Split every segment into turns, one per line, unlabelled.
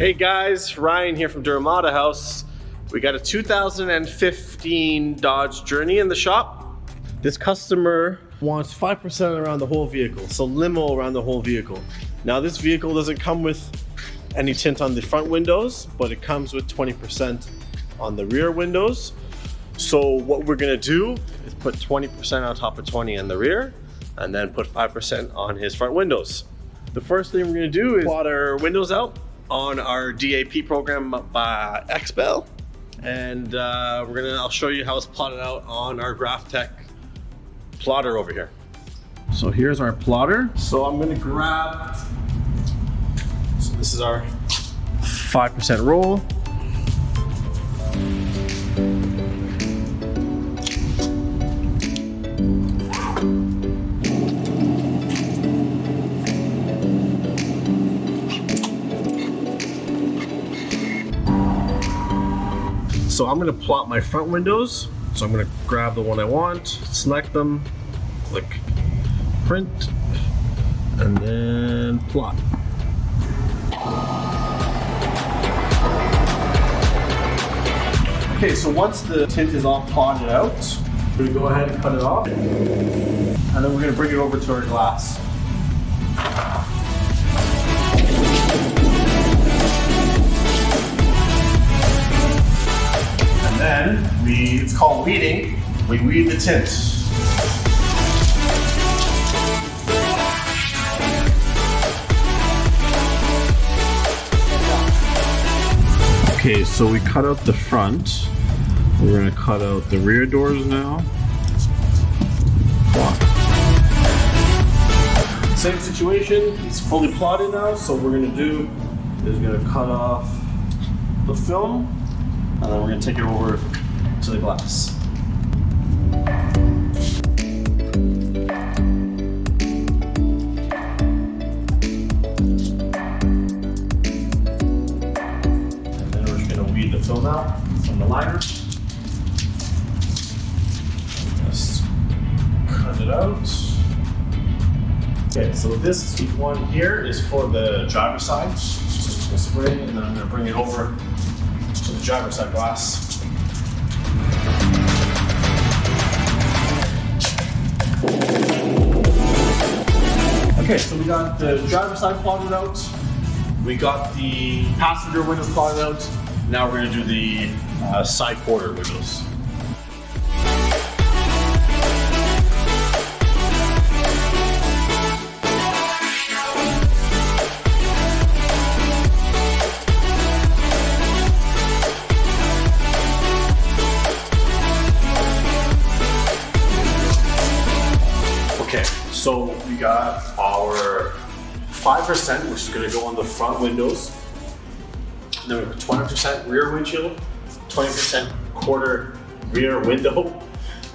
Hey guys, Ryan here from Durham Autohaus. We got a 2015 Dodge Journey in the shop. This customer wants 5% around the whole vehicle, so limo around the whole vehicle. Now this vehicle doesn't come with any tint on the front windows, but it comes with 20% on the rear windows. So what we're gonna do is put 20% on top of 20 in the rear, and then put 5% on his front windows. The first thing we're gonna do is plot our windows out on our DAP program by XBEL, and I'll show you how it's plotted out on our GraphTech plotter over here. So here's our plotter. So I'm gonna grab, so this is our 5% roll. So I'm gonna plot my front windows. So I'm gonna grab the one I want, select them, click print, and then plot. Okay, so once the tint is all plotted out, we're gonna go ahead and cut it off, and then we're gonna bring it over to our glass. Then it's called weeding. We weed the tint. Okay, so we cut out the front. We're gonna cut out the rear doors now. Same situation, it's fully plotted now, so what we're gonna do is gonna cut off the film, and then we're going to take it over to the glass. And then we're just going to weed the film out from the liner. Just cut it out. Okay, so this one here is for the driver's side. So I'm just going to spray it, and then I'm going to bring it over to the driver's side glass. Okay, so we got the driver's side plotted out. We got the passenger windows plotted out. Now we're going to do the side quarter windows. Okay, so we got our 5%, which is going to go on the front windows. And then we have 20% rear windshield, 20% quarter rear window,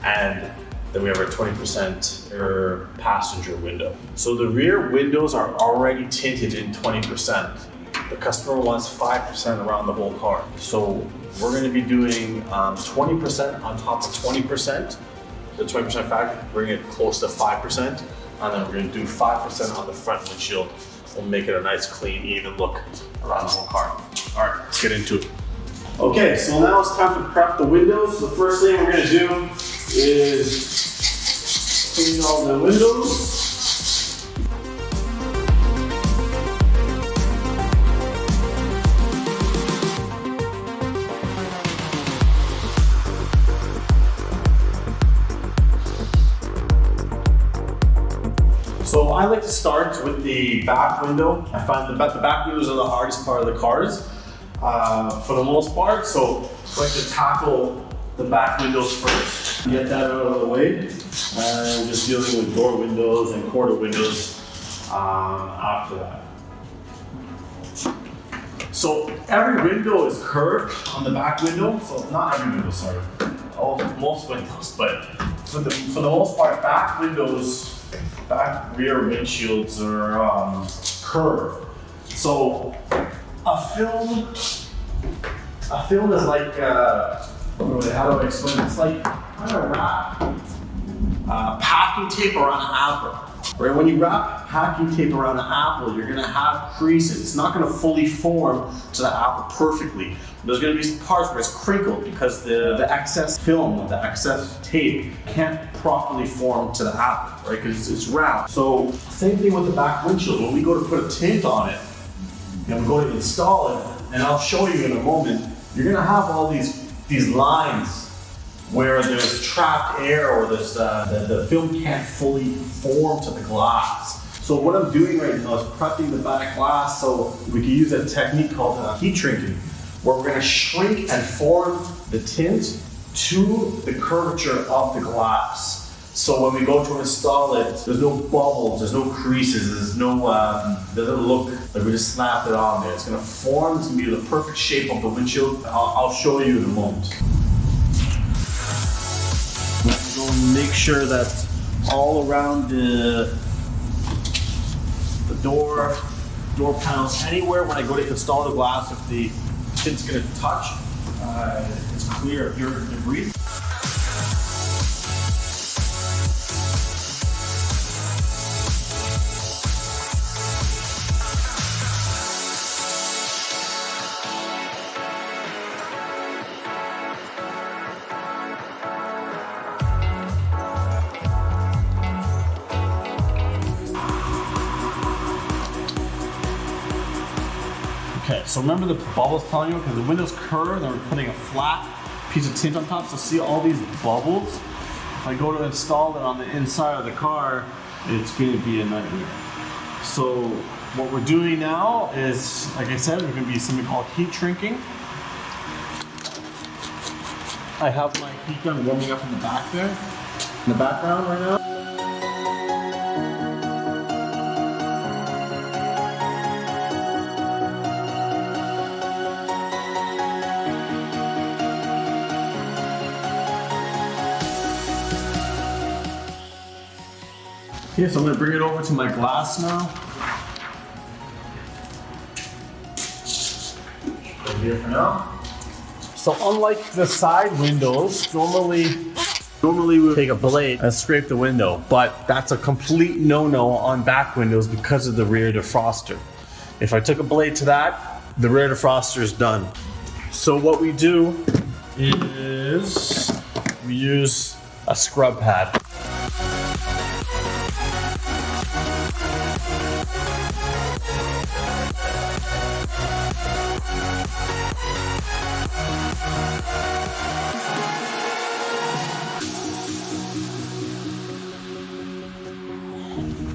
and then we have our 20% rear passenger window. So the rear windows are already tinted in 20%. The customer wants 5% around the whole car. So we're going to be doing 20% on top of 20%. The 20% factor, bring it close to 5%, and then we're going to do 5% on the front windshield. We'll make it a nice, clean, even look around the whole car. All right, let's get into it. Okay, so now it's time to prep the windows. The first thing we're going to do is clean all the windows. So I like to start with the back window. I find the back windows are the hardest part of the cars for the most part. So I like to tackle the back windows first, get that out of the way. And just dealing with door windows and quarter windows after that. So every window is curved on the back window. So not every window, sorry. Most windows, but for the most part, back windows, back rear windshields are curved. So a film is like, how do I explain it? It's like, I don't know, packing tape around an apple. Right? When you wrap packing tape around an apple, you're gonna have creases. It's not gonna fully form to the apple perfectly. There's gonna be some parts where it's crinkled because the excess film, the excess tape can't properly form to the apple, right? Because it's round. So same thing with the back windshield. When we go to put a tint on it, and we go to install it, and I'll show you in a moment, you're gonna have all these lines where there's trapped air or there's, the film can't fully form to the glass. So what I'm doing right now is prepping the back glass so we can use a technique called heat shrinking, where we're gonna shrink and form the tint to the curvature of the glass. So when we go to install it, there's no bubbles, there's no creases, there's no, doesn't look like we just slapped it on there. It's gonna form, it's gonna be the perfect shape of the windshield. I'll show you in a moment. We'll make sure that all around the door panels, anywhere when I go to install the glass, if the tint's gonna touch, it's clear of your debris. Okay, so remember the bubbles telling you, because the window's curved and we're putting a flat piece of tint on top, so see all these bubbles? If I go to install it on the inside of the car, it's going to be a nightmare. So what we're doing now is, like I said, we're going to be something called heat shrinking. I have my heat gun warming up in the back there, in the background right now. Okay, so I'm gonna bring it over to my glass now. Right here for now. So unlike the side windows, normally we would take a blade and scrape the window, but that's a complete no-no on back windows because of the rear defroster. If I took a blade to that, the rear defroster is done. So what we do is we use a scrub pad.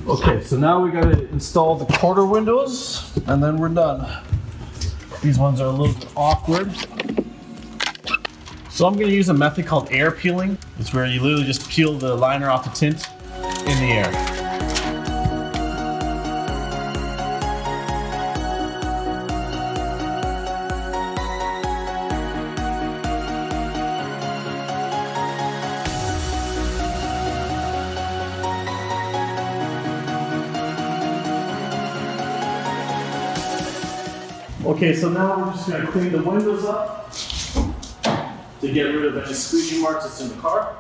Okay, so now we gotta install the quarter windows and then we're done. These ones are a little bit awkward. So I'm gonna use a method called air peeling. It's where you literally just peel the liner off the tint in the air. Okay, so now we're just gonna clean the windows up to get rid of any squeegee marks that's in the car.